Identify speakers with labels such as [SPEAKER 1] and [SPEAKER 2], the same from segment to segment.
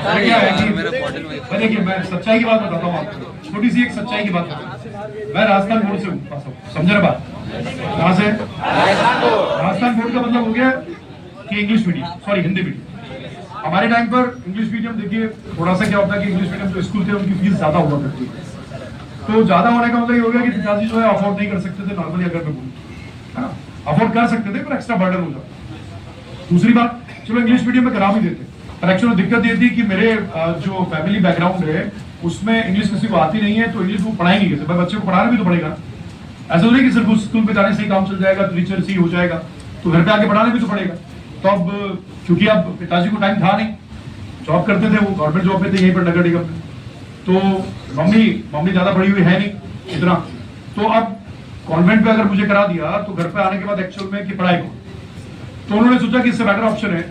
[SPEAKER 1] क्या है कि देखिए मैं सच्चाई की बात बताता हूँ आपको, छोटी सी एक सच्चाई की बात बताता हूँ। मैं राजस्थान बोर्ड से हूँ, समझ रहे बात? कहाँ से? राजस्थान बोर्ड का मतलब हो गया कि English medium, sorry Hindi medium. हमारे टाइम पर इंग्लिश मीडियम देखिए थोड़ा सा क्या होता है कि इंग्लिश मीडियम जो स्कूल थे उनकी फीस ज्यादा हुआ करती है। तो ज्यादा होने का मतलब ये हो गया कि पिताजी जो है अफोर्ड नहीं कर सकते थे नॉर्मली, अगर मैं बोलूँ है ना, अफोर्ड कर सकते थे पर एक्स्ट्रा बर्डन हो जाता। दूसरी बात, चलो इंग्लिश मीडियम में करा भी देते, पर एक्चुअली दिक्कत ये थी कि मेरे जो फैमिली बैकग्राउंड है उसमें इंग्लिश किसी को आती नहीं है, तो इंग्लिश वो पढ़ाएंगे कैसे? भाई बच्चे को पढ़ाना भी तो पड़ेगा। ऐसा नहीं कि सिर्फ उस स्कूल पे जाने से ही काम चल जाएगा, टीचर से ही हो जाएगा, तो घर पे आके पढ़ाना भी तो पड़ेगा। तो अब क्योंकि अब पिताजी को टाइम था नहीं, जॉब करते थे, वो गवर्नमेंट जॉब में थे यहीं पर नगर निगम में, तो मम्मी ज्यादा पढ़ी हुई है नहीं इतना, तो अब कॉन्वेंट पे अगर मुझे करा दिया तो घर पे आने के बाद एक्चुअल में कि पढ़ाई को, तो उन्होंने सोचा कि इससे बेटर ऑप्शन है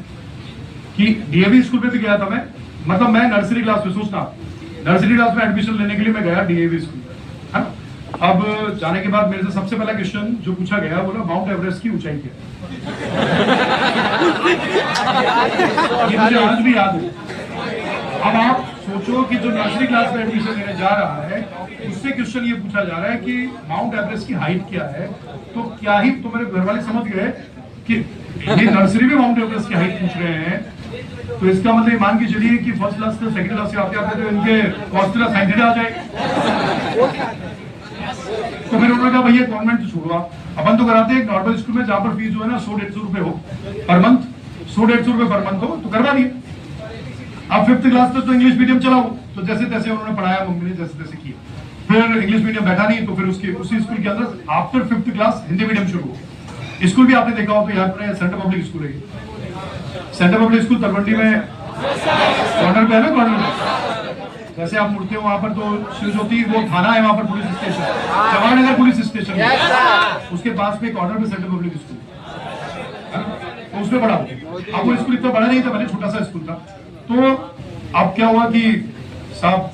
[SPEAKER 1] कि डीएवी स्कूल पे भी गया था मैं, मतलब मैं नर्सरी क्लास में, सोचना नर्सरी क्लास में एडमिशन लेने के लिए मैं गया डीएवी स्कूल है ना। अब जाने के बाद मेरे से सबसे पहला क्वेश्चन जो पूछा गया बोला माउंट एवरेस्ट की ऊंचाई क्या है। ये मुझे आज भी याद है। अब आप सोचो कि जो नर्सरी क्लास में एडमिशन लेने जा रहा है उससे क्वेश्चन ये पूछा जा रहा है कि माउंट एवरेस्ट की हाइट क्या है, तो क्या ही तो मेरे घर वाले समझ गए कि ये नर्सरी में माउंट एवरेस्ट की हाइट पूछ रहे हैं, तो इसका मतलब मान के चलिए कि फर्स्ट क्लास से सेकंड क्लास से आते आते तो इनके कॉस्टला साइंटिस्ट आ जाए। तो फिर उन्होंने कहा भैया कॉन्वेंट तो छोड़ो, अपन तो कराते हैं नॉर्मल स्कूल में जहां पर फीस जो है ना 100-150 रुपए हो पर मंथ, 100-150 रुपए पर मंथ हो, तो करवा दिए। अब 5th क्लास तक तो इंग्लिश मीडियम चलाओ, तो जैसे तैसे उन्होंने पढ़ाया, मम्मी ने जैसे तैसे किया। फिर इंग्लिश मीडियम बैठा नहीं, तो फिर उसी स्कूल के अंदर after 5th class Hindi medium शुरू हो। स्कूल भी आपने देखा हो तो यहाँ पर सेंटर पब्लिक स्कूल है, सेंटर पब्लिक स्कूल तलवंडी में कॉर्नर पे है ना, कॉर्नर में जैसे आप मुड़ते हो वहां पर तो शिव ज्योति वो थाना है, वहां पर police station, Jawahar Nagar police station, उसके पास में कॉर्नर में सेंटर पब्लिक स्कूल, तो उसमें पढ़ा। अब वो स्कूल इतना बड़ा नहीं था, मैंने छोटा सा स्कूल था। तो अब क्या हुआ कि साहब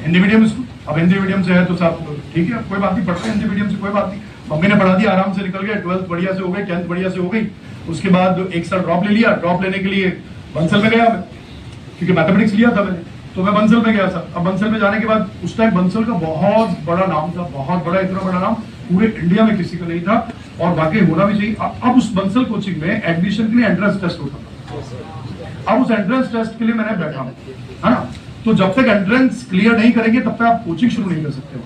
[SPEAKER 1] हिंदी मीडियम स्कूल, अब हिंदी मीडियम से है तो साहब ठीक है कोई बात नहीं, पढ़ते हैं हिंदी मीडियम से कोई बात नहीं। मम्मी ने पढ़ा दिया, आराम से निकल गया, 12th बढ़िया से हो गई, 10th बढ़िया से हो गई। उसके बाद एक साल ड्रॉप ले लिया, ड्रॉप लेने के लिए बंसल में गया मैं, क्योंकि मैथमेटिक्स लिया था मैंने, तो मैं बंसल में गया था। अब बंसल में जाने के बाद उस टाइम बंसल का बहुत बड़ा नाम था, बहुत बड़ा, इतना बड़ा नाम पूरे इंडिया में किसी का नहीं था, और वाकई होना भी चाहिए। अब उस बंसल कोचिंग में एडमिशन के लिए एंट्रेंस टेस्ट होता था। अब उस एंट्रेंस टेस्ट के लिए मैंने बैठा है ना, तो जब तक एंट्रेंस क्लियर नहीं करेंगे तब तक आप कोचिंग शुरू नहीं कर सकते।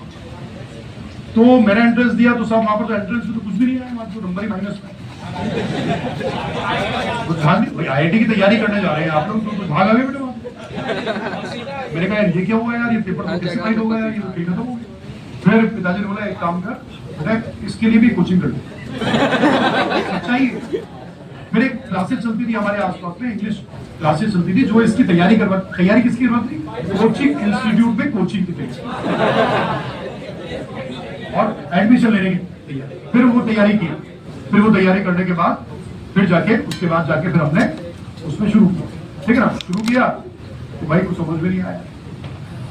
[SPEAKER 1] तो मैंने एंट्रेंस दिया तो सब वहां पर तो एंट्रेंस में तो कुछ भी नहीं आया, तो नंबर ही माइनस में। IIT की तैयारी करने जा रहे हैं आप लोग, तो भाग आगे बेटे वहां। मैंने कहा ये क्या हुआ यार, ये पेपर तो कैसे फाइल होगा यार, ये खत्म हो गया। फिर पिताजी ने बोला एक काम कर, इसके लिए भी कोचिंग कर लो। सच्चाई। फिर एक क्लासेस चलती थी हमारे आसपास में, इंग्लिश क्लासेस चलती थी, जो इसकी तैयारी किसकी करवाती थी? कोचिंग इंस्टीट्यूट में कोचिंग की तैयारी और एडमिशन लेने की तैयारी। फिर वो तैयारी की, फिर वो तैयारी करने के बाद फिर जाके उसके बाद जाके फिर हमने उसमें शुरू किया, ठीक है ना। शुरू किया तो भाई कुछ समझ में नहीं आया।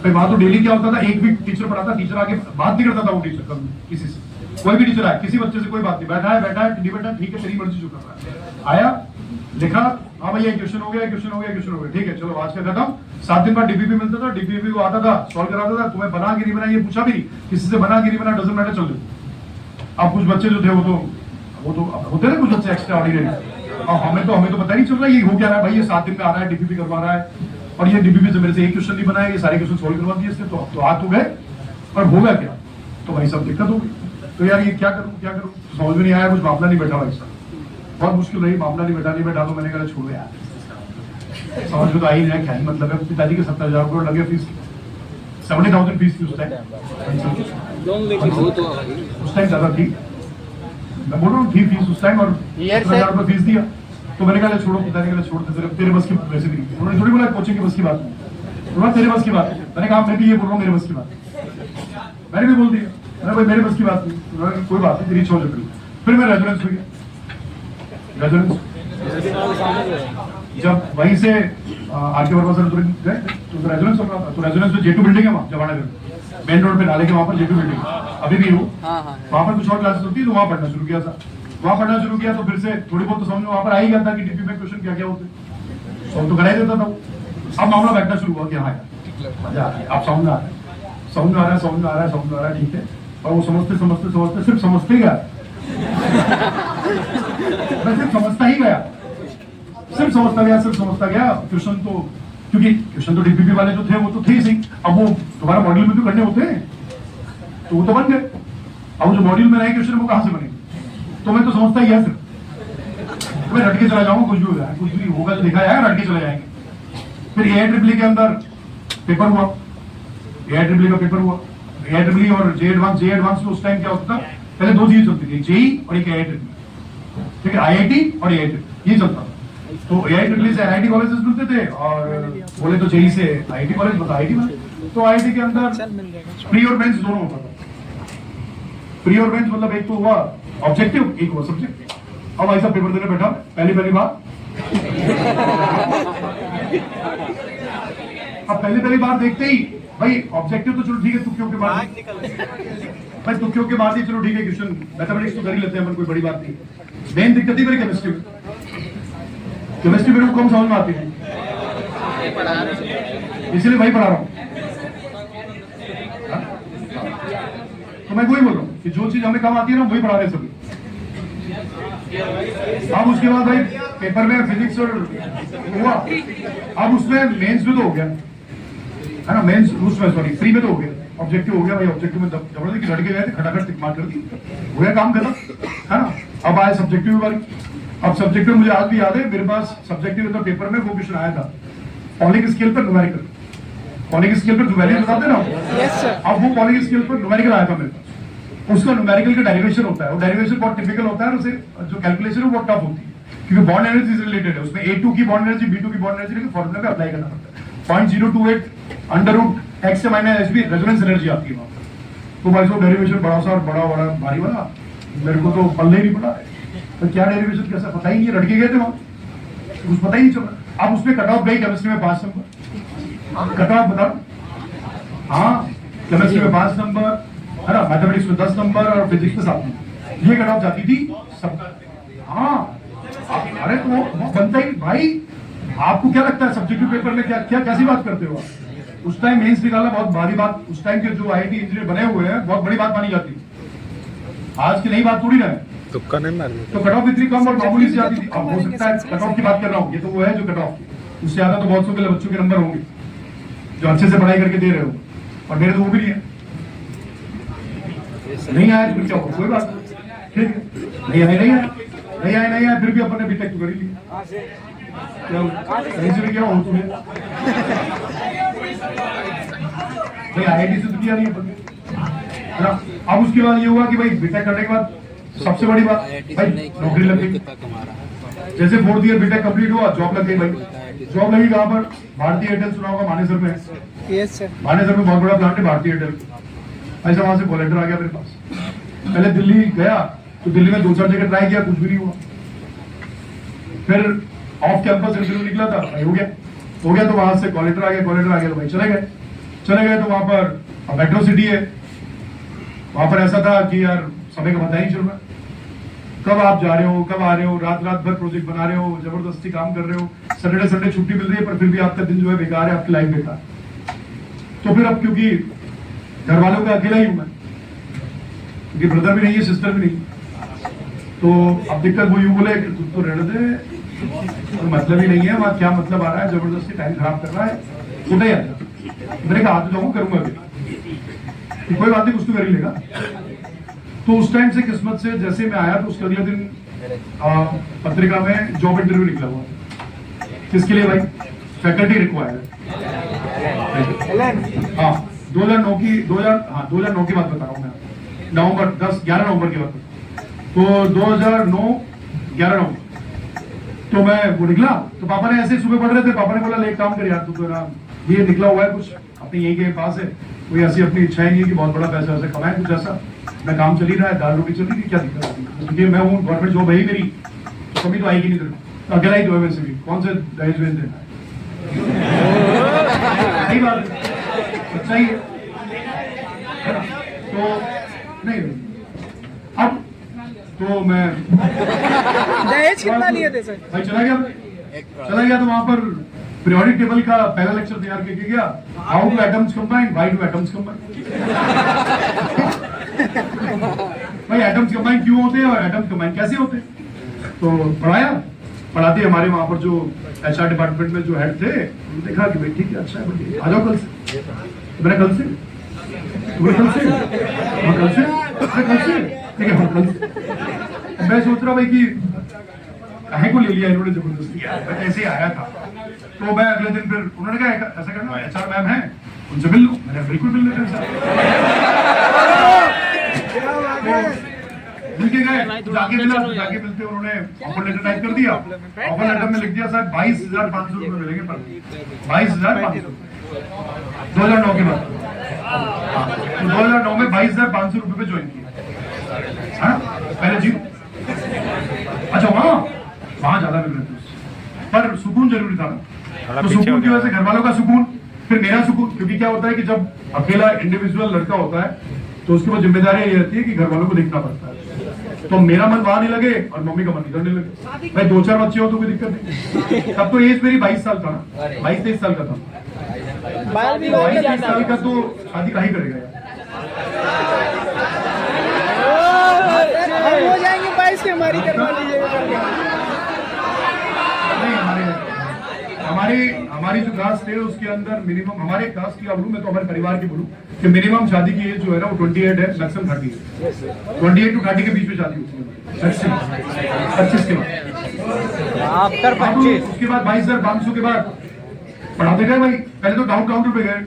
[SPEAKER 1] भाई वहां तो डेली क्या होता था, एक भी टीचर पढ़ाता, टीचर आके बात नहीं करता था, वो टीचर कभी किसी से, कोई भी टीचर आया किसी बच्चे से कोई बात नहीं, बैठा है ठीक है तेरी मर्जी जो कर रहा है। आया, लिखा, हाँ भैया क्वेश्चन हो गया, क्वेश्चन हो गया, क्वेश्चन हो गया, ठीक है चलो आज का खत्म। 7 दिन बाद डीपीपी मिलता था, डीपीपी को आता था, सॉल्व कराता था, तुम्हें बना कि नहीं बना ये पूछा भी नहीं, किसी से बना कि नहीं बना डजंट मैटर, चल जाओ। अब कुछ बच्चे जो थे वो तो होते थे कुछ बच्चे एक्स्ट्रा ऑर्डिनरी, और हमें तो पता नहीं चल रहा ये हो क्या रहा है भाई, ये 7 दिन में आ रहा है, डीपीपी करवा रहा है, और ये डीपीपी से मेरे से एक क्वेश्चन नहीं बनाया, ये सारे क्वेश्चन सॉल्व करवा दिए इसने, तो हाथ हो गए, और होगा क्या, तो भाई सब दिक्कत हो गई। तो यार ये क्या करूं, तो समझ में नहीं आया, कुछ मामला नहीं बैठा भाई साहब, बहुत मुश्किल रही, मामला नहीं बैठा तो मैंने कहा छोड़ो यार, समझ में तो आई नहीं, क्या ही मतलब है। पिताजी के 70,000 रुपये लगे फीस, 70,000 फीस थी उस टाइम, उस टाइम ज्यादा थी, मैं बोल रहा हूँ थी फीस उस टाइम, और 70,000 रुपये फीस दिया। तो मैंने कहा छोड़ो, पिताजी ने छोड़ दे, तेरे बस की वैसे भी नहीं, उन्होंने थोड़ी बोला कोचिंग की बस की बात नहीं, तेरे बस की बात है। मैंने कहा मैं भी ये बोल रहा हूँ मेरे बस की बात, मैंने भी बोल दिया, मैंने भाई मेरे बस की बात नहीं, कोई बात नहीं तेरी छोड़ दे। फिर मैं रेजोनेंस हो गया, जब वहीं से आरके वर्मा सर गए तो रेजोनेंस हो रहा था, तो रेजोनेंस में J2 बिल्डिंग है वहाँ जवाहरनगर मेन रोड पे नाले के वहाँ पर J2 बिल्डिंग अभी भी हूँ, वहाँ पर कुछ और क्लासेस होती है, तो वहाँ पढ़ना शुरू किया था। वहाँ पढ़ना शुरू किया तो फिर से थोड़ी बहुत तो समझ में वहाँ पर आ ही गया था कि डीपी में क्वेश्चन क्या क्या होते, सॉल्व तो करा ही देता था। अब मामला बैठना शुरू हुआ कि हाँ यार मजा आ रहा है, आप साउंड आ रहा है, साउंड आ रहा है, साउंड आ रहा है, साउंड आ रहा है, ठीक है। और वो समझते समझते समझते सिर्फ समझते गया, मैं सिर्फ समझता ही गया, सिर्फ समझता गया, सिर्फ समझता गया। क्वेश्चन तो क्योंकि क्वेश्चन तो डीपीपी वाले जो थे वो तो थे ही सही, अब वो दोबारा मॉड्यूल में भी करने होते हैं तो वो तो बन गए। अब जो मॉड्यूल में रहे क्वेश्चन वो कहाँ से बनेंगे, तो मैं तो समझता ही है, सिर्फ मैं रट के चला जाऊंगा, कुछ भी हो जाए, कुछ भी होगा तो देखा जाएगा, रट के चले जाएंगे। फिर AIEEE के अंदर पेपर हुआ, AIEEE का पेपर हुआ, AIEEE और जे एडवांस में उस टाइम क्या होता था, पहले दो चीजें चलती थी, जेई और एक AIEEE, ठीक है, IIT और AIEEE ये चलता था। तो AIEEE से NIT कॉलेजेस मिलते थे और बोले तो जेई से IIT कॉलेज, बता IIT में। तो IIT के अंदर प्री और मेंस दोनों होता था। प्री और मेंस मतलब एक तो हुआ ऑब्जेक्टिव, एक हुआ सब्जेक्टिव। अब ऐसा पेपर देने बैठा पहली बार, अब पहली बार देखते ही भाई ऑब्जेक्टिव तो चलो ठीक है, तुक्के के बाद भाई तुक्के के बाद ही चलो ठीक है, क्वेश्चन मैथमेटिक्स तो कर ही लेते हैं, कोई बड़ी बात नहीं। मेन दिक्कत ही मेरी केमिस्ट्री में, केमिस्ट्री मेरे को कम समझ में आती है, इसलिए वही पढ़ा रहा हूँ। तो मैं वही बोल रहा हूँ कि जो चीज हमें कम आती है ना वही पढ़ा रहे सभी। अब उसके बाद भाई पेपर में फिजिक्स और हुआ, अब उसमें मेंस में तो हो गया है ना, मेंस उसमें सॉरी प्री में तो हो गया, ऑब्जेक्टिव हो गया भाई, ऑब्जेक्टिव में जबरदस्ती लड़के गए थे, खटाखट टिक मार कर दी, हो गया काम खत्म है ना। अब आया सब्जेक्टिव वाली, अब सब्जेक्टिव मुझे आज भी याद है, मेरे पास सब्जेक्टिव तो पेपर में वो क्वेश्चन आया था पॉलिंग स्केल पर न्यूमेरिकल, पॉलिंग स्केल पर न्यूमेरिकल बताते ना, अब वो पॉलिंग स्केल पर न्यूमेरिकल आया था मेरे पास। उसका न्यूमेरिकल का डेरिवेशन होता है, वो डेरिवेशन बहुत टिपिकल होता है, उसे जो कैलकुलेशन है वो बहुत टफ होती है, क्योंकि बॉन्ड एनर्जी से रिलेटेड है, उसमें A2 की बॉन्ड एनर्जी B2 की बॉन्ड एनर्जी लेके फॉर्मूला पे अप्लाई करना पड़ता है। 0.028 अंडर रूट x से minus H B resonance energy आती है वहां पर। तो भाई साहब डेरिवेशन बड़ा सा और बड़ा भारी वाला, मेरे को तो पल्ले ही नहीं पड़ा है, तो क्या डेरिवेशन कैसा पता ही नहीं, रटके गए थे वहां, कुछ पता ही नहीं चला। अब उसमें कट ऑफ गई केमिस्ट्री में 5 नंबर, कट ऑफ बता, हाँ केमिस्ट्री में 5 नंबर है ना, मैथमेटिक्स में 10 नंबर और फिजिक्स में 7 नंबर, ये कट ऑफ जाती थी सब। हाँ अरे तो वो बनता ही भाई, आपको क्या लगता है सब्जेक्टिव पेपर में क्या कैसी बात करते हो आप? उस टाइम मेंस निकालना बहुत भारी बात, उस टाइम के जो IIT इंजीनियर बने हुए हैं बहुत बड़ी बात मानी जाती है, आज की नई बात थोड़ी ना है। तो कट ऑफ इतनी कम और मामूली से जाती थी। अब हो सकता है कट ऑफ की बात कर रहा हूँ, ये तो वो है जो कट ऑफ, उससे ज्यादा तो बहुत सौ बच्चों के नंबर होंगे जो अच्छे से पढ़ाई करके दे रहे हो, और मेरे तो वो भी नहीं है, नहीं आया तो क्या कोई बात ठीक है, नहीं आया फिर भी अपन ने बीटेक कर ली, कहीं से भी क्या हो तुम्हें भाई IIT से तो किया नहीं है ना। अब उसके बाद ये हुआ कि भाई बीटेक करने के बाद सबसे बड़ी बात भाई नौकरी लग गई, जैसे 4th ईयर बीटेक कंप्लीट हुआ जॉब लग गई भाई, जॉब लगी कहाँ पर, भारतीय एयरटेल सुना होगा मानेसर में, मानेसर में बहुत बड़ा प्लांट है भारतीय एयरटेल, ऐसा वहां से कॉल लेटर आ गया मेरे पास। पहले दिल्ली गया तो दिल्ली में 2-4 जगह ट्राई किया, कुछ भी नहीं हुआ, फिर ऑफ कैंपस इंटरव्यू निकला था भाई, हो गया तो वहां से कॉल लेटर आ गया तो भाई चले गए तो वहां पर मेट्रो सिटी है, वहां पर ऐसा था कि यार समय का पता ही नहीं चल रहा, कब आप जा रहे हो कब आ रहे हो, रात भर प्रोजेक्ट बना रहे हो, जबरदस्ती काम कर रहे हो, सैटरडे संडे छुट्टी मिल रही है पर फिर भी आपका दिन जो है बेकार है, आपकी लाइफ बेकार। तो फिर अब क्योंकि घर वालों का अकेला ही हूं मैं, क्योंकि ब्रदर भी नहीं है सिस्टर भी नहीं, तो अब दिक्कत वो यूं बोले तू तो रहने दे, तो मतलब ही नहीं है वहां, क्या मतलब आ रहा है, जबरदस्ती टाइम खराब कर रहा है, उठे यार। मैंने कहा हाथ जाऊंगा करूंगा अभी, कोई बात नहीं कुछ तो कर ही लेगा। तो उस टाइम से किस्मत से जैसे मैं आया तो उसके अगले दिन पत्रिका में जॉब इंटरव्यू निकला हुआ, किसके लिए भाई, फैकल्टी रिक्वायर्ड, हाँ 2009 की बात बता रहा हूँ मैं, नवंबर 11 नवंबर की बात, तो 2009 11 तो मैं वो निकला, तो पापा ने ऐसे सुबह पढ़ रहे थे, पापा ने बोला ले एक काम कर यार तू तो ना ये निकला हुआ है कुछ अपने यहीं के पास है, कोई ऐसी अपनी इच्छा ही नहीं है कि बहुत बड़ा पैसा वैसे कमाए, कुछ ऐसा मैं काम चल ही रहा है, दाल रोटी चल रही थी, क्या दिक्कत है, क्योंकि मैं हूँ गवर्नमेंट जॉब है ही मेरी, कमी तो आएगी नहीं तेरे को, अकेला ही तो है वैसे भी, कौन से दहेज वेज देना है, सही बात है, अच्छा ही है ना। तो नहीं अब तो मैं
[SPEAKER 2] दहेज कितना लिए थे सर?
[SPEAKER 1] भाई चला गया तो वहां पर पीरियोडिक टेबल का पहला लेक्चर तैयार करके गया, how do atoms combine, why do atoms combine. भाई एटम्स कंबाइन क्यों होते हैं और एटम्स कंबाइन कैसे होते हैं, तो पढ़ाते हमारे वहां पर जो एचआर डिपार्टमेंट में जो हेड थे, उन्होंने देखा कि भाई ठीक है, अच्छा है, बढ़िया, आ जाओ कल से। तो मैंने कल से हाँ कल से ठीक है, हाँ कल से। मैं सोच रहा भाई कि काहे को ले लिया इन्होंने जबरदस्ती, मैं ऐसे ही आया था। तो मैं अगले दिन फिर उन्होंने कहा ऐसा करना, एचआर मैम है उनसे मिल लो। मैंने बिल्कुल मिल लेते मिल के गए, जाके मिलते उन्होंने ऑफर लेटर टाइप कर दिया। ऑफर लेटर में लिख दिया सर 22,500 रुपए मिलेंगे पर 22,500 2009 के बाद। तो 2009 में 22,500 रुपए पे ज्वाइन किया। पहले जी अच्छा वहां ज्यादा मिल रहे थे, पर सुकून जरूरी था ना। तो सुकून की वजह से घर वालों का सुकून, फिर मेरा सुकून, क्योंकि क्या होता है कि जब अकेला इंडिविजुअल लड़का होता है तो उसके बाद जिम्मेदारी ये रहती है कि घर वालों को देखना पड़ता है। तो मेरा मन वहां नहीं लगे और मम्मी का मन इधर नहीं लगे। भाई 2-4 बच्चे हो तो कोई दिक्कत नहीं। तब तो एज मेरी 22 साल था ना, 22-23 साल का था। 22-23 साल का तो शादी का ही करेगा यार।
[SPEAKER 2] हो जाएंगे 22 के, हमारी करवा लीजिएगा।
[SPEAKER 1] हमारी जो कास्ट है उसके अंदर मिनिमम, हमारे कास्ट की बोलूं मैं तो हमारे परिवार की बोलूं कि मिनिमम शादी की एज जो है ना वो 28 है, मैक्सिमम 30 है। 28 to 30 के बीच में शादी होती है, 25 के बाद। उसके बाद 22,500 के बाद पढ़ाते गए भाई। पहले तो टाउन पे गए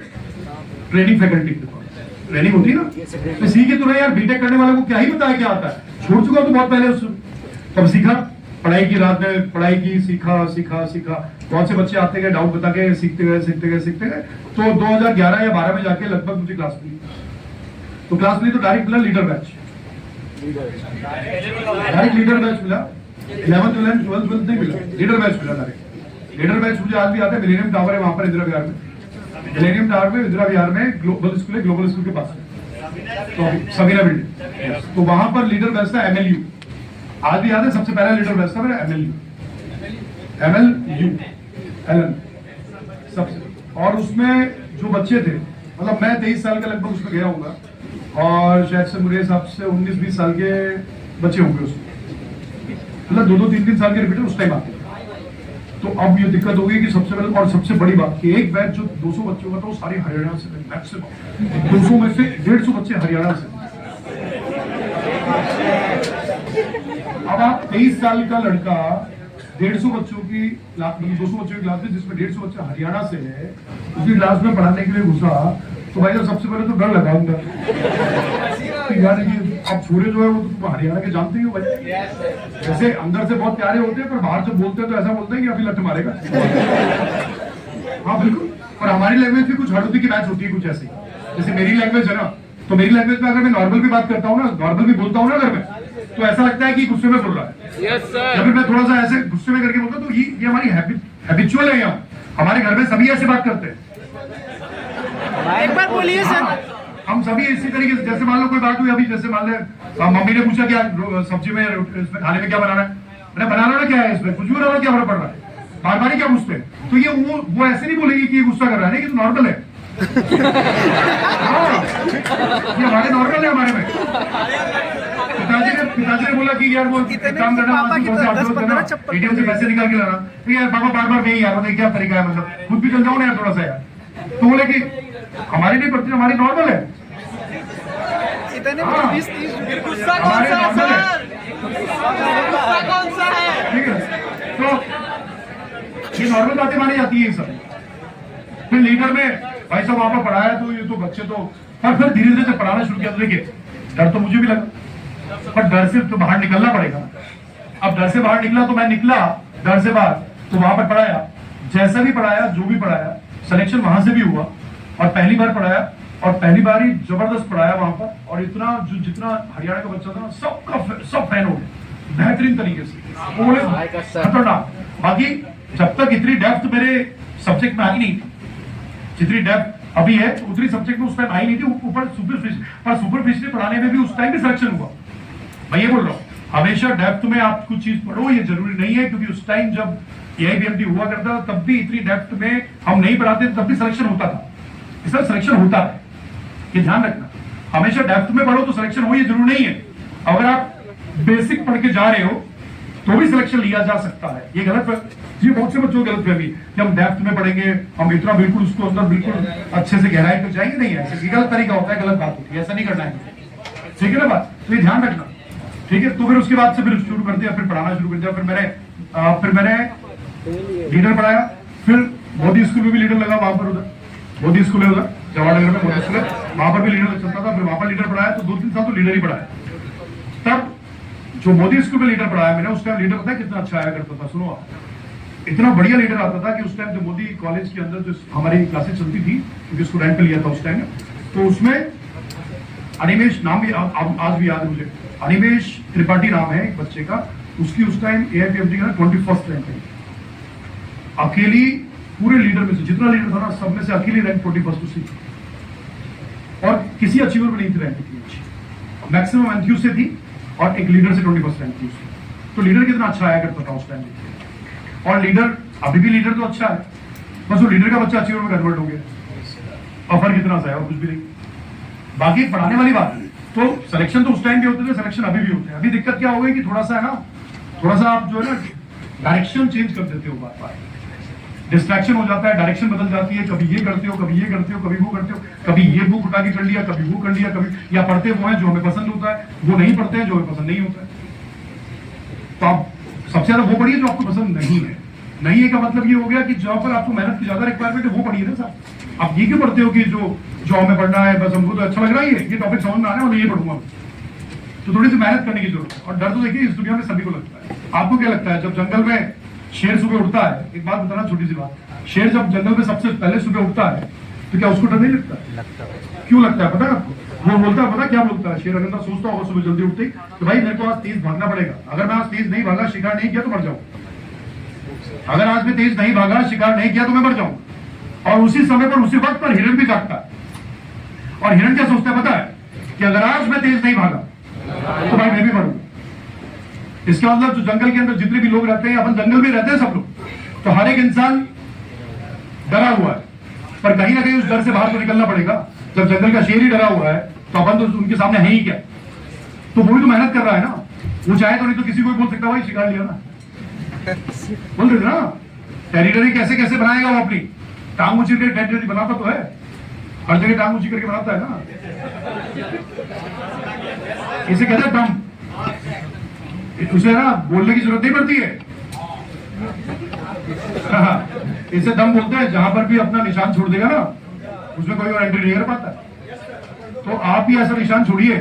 [SPEAKER 1] ट्रेनिंग फैकल्टी के पास, ट्रेनिंग होती है ना, तो सीखे तो नहीं यार। बीटेक करने वाले को क्या ही पता है क्या आता है, छोड़ चुका तो बहुत पहले उससे। तब सीखा, पढ़ाई की रात में पढ़ाई की, सीखा। बहुत से बच्चे आते गए, डाउट बता के सीखते गए। तो 2011 या 12 में जाके लगभग मुझे क्लास मिली। तो क्लास मिली तो डायरेक्ट मिला लीडर बैच, मिला। 11th 12th नहीं मिला, लीडर बैच मिला डायरेक्ट। लीडर बैच मुझे आज भी आता है। मिलेनियम टावर है वहां पर इंदिरा विहार में, ग्लोबल स्कूल है, ग्लोबल स्कूल के पास तो सवेरा बिल्डिंग, तो वहां पर लीडर बैच था MLU। आज भी याद है, सबसे पहला लीडर बैच था मेरा MLU सबसे। और उसमें जो बच्चे थे, मतलब मैं 23 साल का लगभग उसमें गया हूँ, और शायद से मेरे हिसाब से 19-20 साल के बच्चे होंगे उसमें, मतलब 2-3 साल के रिपीटर उस टाइम आते। तो अब ये दिक्कत होगी कि सबसे पहले और सबसे बड़ी बात कि एक बैच जो 200 बच्चों का था वो सारे हरियाणा से थे, मैक्सिमम 200 में से 150 बच्चे हरियाणा से। अब आप 23 साल का लड़का 150 बच्चों की 200 बच्चों की क्लास में, जिसमें 150 बच्चे हरियाणा से है, उसकी क्लास में पढ़ाने के लिए घुसा, तो भाई सबसे पहले तो डर लगाऊंगा यार ये अब छोरे जो है वो तो हरियाणा के जानते ही हो भाई, जैसे अंदर से बहुत प्यारे होते हैं पर बाहर से बोलते हैं तो ऐसा बोलते हैं कि अभी लट मारेगा। हाँ बिल्कुल। और हमारी लैंग्वेज भी कुछ हड़ूती की मैच होती है, कुछ ऐसी। जैसे मेरी लैंग्वेज है ना, तो मेरी लैंग्वेज में अगर मैं नॉर्मल भी बात करता हूँ ना, नॉर्मल भी बोलता हूँ ना अगर मैं, तो ऐसा लगता है कि गुस्से में बोल रहा है। या फिर मैं थोड़ा सा ऐसे गुस्से में करके बोलता हूँ, तो ये हमारी हैबिचुअल है। यहाँ हमारे घर में सभी ऐसे बात करते हैं।
[SPEAKER 2] एक बार बोलिए सर।
[SPEAKER 1] हम सभी इसी तरीके से, जैसे मान लो कोई बात हुई अभी, जैसे मान ले मम्मी ने पूछा क्या सब्जी में इसमें खाने में क्या बनाना है, मैंने बनाना क्या है, इसमें कुछ भी बनाना, क्या फर्क पड़ रहा है, बार बार क्या पूछते हैं। तो ये वो ऐसे नहीं बोलेगी कि गुस्सा कर रहा है, ये तो नॉर्मल है। ये हमारे नॉर्मल है हमारे में। पिताजी ने बोला कि यार वो काम करना, ATM से पैसे निकाल के लाना, तो यार पापा बार बार नहीं यार, मतलब क्या तरीका है, मतलब खुद भी चल जाओ ना यार थोड़ा सा यार। तो बोले कि हमारी नहीं पड़ती, हमारी नॉर्मल है।
[SPEAKER 2] गुस्सा कौन सा है?
[SPEAKER 1] ठीक है, तो ये नॉर्मल बातें मानी जाती है सब। फिर लीडर में भाई साहब वहां पर पढ़ाया, तो ये तो बच्चे तो, पर फिर धीरे धीरे से पढ़ाना शुरू किया। तो देखिए डर तो मुझे भी लगा, पर डर से तो बाहर निकलना पड़ेगा। अब डर से बाहर निकला तो मैं निकला डर से बाहर, तो वहां पर पढ़ाया, जैसा भी पढ़ाया, जो भी पढ़ाया, सिलेक्शन वहां से भी हुआ, और पहली बार पढ़ाया, और पहली बार ही जबरदस्त पढ़ाया वहां पर। और इतना जो जितना हरियाणा का बच्चा था ना, सब फैन हो गए बेहतरीन तरीके से, खतरनाक। बाकी जब तक इतनी डेप्थ मेरे सब्जेक्ट में आई नहीं, जितनी डेप्थ अभी है उतनी सब्जेक्ट में उस टाइम आई नहीं थी। ऊपर सुपरफिशियली पढ़ाने में भी उस टाइम भी सिलेक्शन हुआ, मैं ये बोल रहा हूँ। हमेशा डेप्थ में आप कुछ चीज पढ़ो, ये जरूरी नहीं है, क्योंकि उस टाइम जब एआईबीएमटी हुआ करता तब भी इतनी डेप्थ में हम नहीं पढ़ाते, तब भी सिलेक्शन होता था। इसका सिलेक्शन होता है, ये ध्यान रखना। हमेशा डेप्थ में पढ़ो तो सिलेक्शन हो, ये जरूरी नहीं है। अगर आप बेसिक पढ़ के जा रहे हो तो भी सिलेक्शन लिया जा सकता है। ये गलत, ये बहुत से बच्चों की गलत फहमी कि हम डेप्थ में पढ़ेंगे, हम इतना बिल्कुल उसको अंदर बिल्कुल अच्छे से गहराई तक जाएंगे, नहीं है। ये गलत तरीका होता है, गलत बात होती है, ऐसा नहीं करना है। ठीक है ना बात, तो ये ध्यान रखना। ठीक है, तो फिर उसके बाद से फिर शुरू कर दिया, फिर पढ़ाना शुरू कर दिया। फिर मैंने लीडर पढ़ाया, फिर मोदी स्कूल में भी लीडर लगा, वहां पर उधर मोदी स्कूल है, उधर जवाहरनगर में मोदी स्कूल है, वहां पर भी लीडर चलता था। फिर वहां पर लीडर पढ़ाया, तो 2-3 साल तो लीडर ही पढ़ाया। तब जो मोदी स्कूल में लीडर पढ़ाया मैंने, उस टाइम लीडर पता है कितना अच्छा आया करता था, सुनो आप, इतना बढ़िया लीडर आता था कि उस टाइम जो मोदी कॉलेज के अंदर जो हमारी क्लासेस चलती थी, क्योंकि स्टूडेंट पे लिया था उस टाइम, तो उसमें अनिमेश नाम भी आज भी याद है मुझे, अनिमेश त्रिपाठी नाम है एक बच्चे का, उसकी उस टाइम एआईपीएमटी का 21st रैंक है। अकेली पूरे लीडर में से जितना लीडर था ना, सब में से अकेली रैंक 21st उसी, और किसी अचीवर में नहीं थी रैंक इतनी अच्छी, मैक्सिमम एंथ्यू से थी, और एक लीडर से 21st रैंक थी उसकी। तो लीडर कितना अच्छा आया करता था उस टाइम, और लीडर अभी भी लीडर तो अच्छा है, बस वो लीडर का बच्चा अचीवर में कन्वर्ट हो गया, और फर्क इतना सा है और कुछ भी नहीं। बाकी पढ़ाने वाली बात है, तो सिलेक्शन तो उस टाइम भी होते थे, सिलेक्शन अभी भी होते हैं। अभी दिक्कत क्या हो गई कि थोड़ा सा है ना, थोड़ा सा आप जो है ना डायरेक्शन चेंज कर देते हो, बार बार डिस्ट्रैक्शन हो जाता है, डायरेक्शन बदल जाती है, कभी ये करते हो, कभी ये करते हो, कभी वो करते हो, कभी ये बुक उठा के कर लिया, कभी वो कर लिया, कभी या पढ़ते वो है जो हमें पसंद होता है, वो नहीं पढ़ते हैं जो हमें पसंद नहीं होता है। तो आप सबसे ज्यादा वो पढ़िए जो आपको पसंद नहीं है। नहीं है का मतलब ये हो गया कि जहां पर आपको मेहनत की ज्यादा रिक्वायरमेंट है वो पढ़िए ना साहब। आप ये क्यों पढ़ते हो कि जो हमें पढ़ना है, बस हमको तो अच्छा लग रहा है, ये टॉपिक समझ में आ रहा है, मैं ये पढ़ूंगा। तो थोड़ी सी मेहनत करने की जरूरत है, और डर तो देखिए इस दुनिया में सभी को लगता है। आपको क्या लगता है जब जंगल में शेर सुबह उठता है, एक बात बताना छोटी सी बात, शेर जब जंगल में सबसे पहले सुबह उठता है तो क्या उसको डर नहीं लगता? क्यों लगता है पता है आपको? वो बोलता है, पता क्या बोलता है शेर? अगर सोचता होगा सुबह जल्दी उठते ही तो भाई मेरे को आज तेज भागना पड़ेगा, अगर मैं आज तेज नहीं भागा, शिकार नहीं किया तो मर जाऊं, अगर आज मैं तेज नहीं भागा, शिकार नहीं किया तो मैं मर जाऊं। और उसी समय पर उसी वक्त पर हिरण भी जागता है, और हिरण क्या सोचता है पता है कि अगर आज मैं तेज नहीं भागा तो भाई मैं भी मरूंगा। इसका मतलब जो जंगल के अंदर जितने भी लोग रहते हैं, अपन जंगल में रहते हैं सब लोग, तो हर एक इंसान डरा हुआ है, पर कहीं ना कहीं उस डर से बाहर तो निकलना पड़ेगा। जब जंगल का शेर ही डरा हुआ है तो अपन तो उनके सामने है ही क्या, तो वो भी तो मेहनत कर रहा है ना, वो चाहे तो नहीं तो किसी को बोल सकता भाई शिकार लिया ना, बोल रहे ना। टेरिटरी कैसे कैसे बनाएगा वो अपनी, टांग ऊंची करके टेरिटरी बनाता तो है, हर जगह टांग ऊंची करके बनाता है ना, इसे कहते हैं दम। उसे ना बोलने की जरूरत नहीं पड़ती है, इसे दम बोलते हैं। जहां पर भी अपना निशान छोड़ देगा ना, उसमें कोई और एंट्री नहीं कर पाता। तो आप भी ऐसा निशान छोड़िए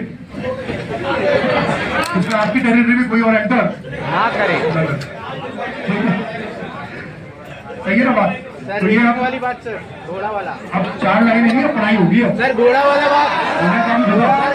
[SPEAKER 1] उसमें आपकी टेरिटरी में कोई और एंटर
[SPEAKER 2] ना करे।
[SPEAKER 1] सही है ना बात? तो ये
[SPEAKER 2] वाली बात सर, घोड़ा वाला,
[SPEAKER 1] अब 4 लाइन है, पढ़ाई होगी अब
[SPEAKER 2] सर घोड़ा वाला बात।